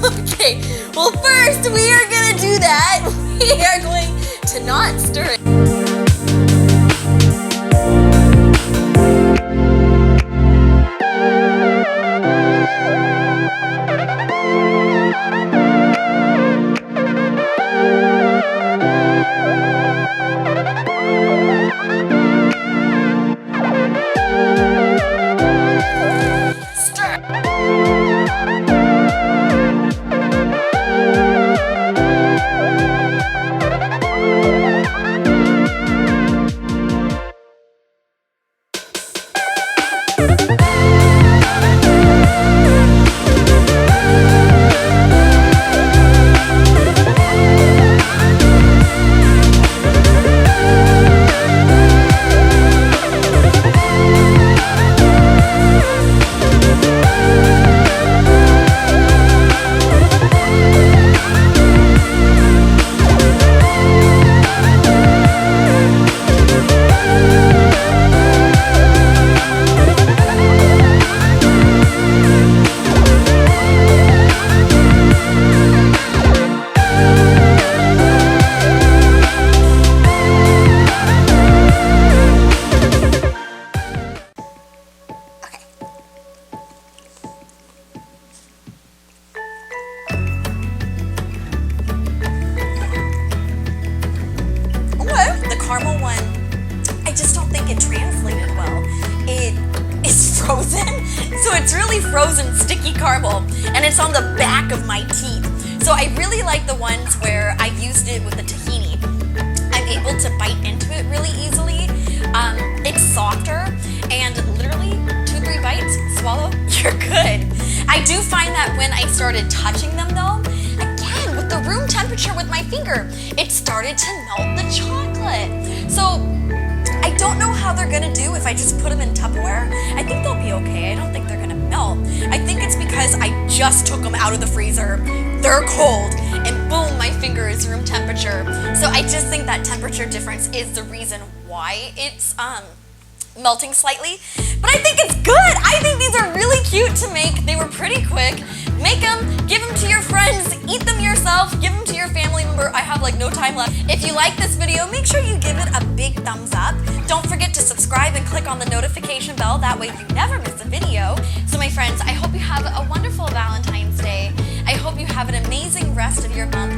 Okay, well first we are gonna do that. We are going to not stir it. Caramel one, I just don't think it translated well. It is frozen, so it's really frozen sticky caramel, and it's on the back of my teeth. So I really like the ones where I used it with the tahini. I'm able to bite into it really easily. It's softer, and literally 2-3 bites, swallow, you're good. I do find that when I started touching them though, again, with the room temperature with my finger, it started to melt the chocolate. So I don't know how they're gonna do if I just put them in Tupperware. I think they'll be okay. I don't think they're gonna melt. I think it's because I just took them out of the freezer. They're cold, and boom, my finger is room temperature. So I just think that temperature difference is the reason why it's melting slightly. But I think it's good. I think these are really cute to make. They were pretty quick. Make them, give them to your friends, eat them yourself, give them to your family member. I have like no time left. If you like this video, make sure you give it a big thumbs up. Don't forget to subscribe and click on the notification bell. That way you never miss a video. So my friends, I hope you have a wonderful Valentine's Day. I hope you have an amazing rest of your month.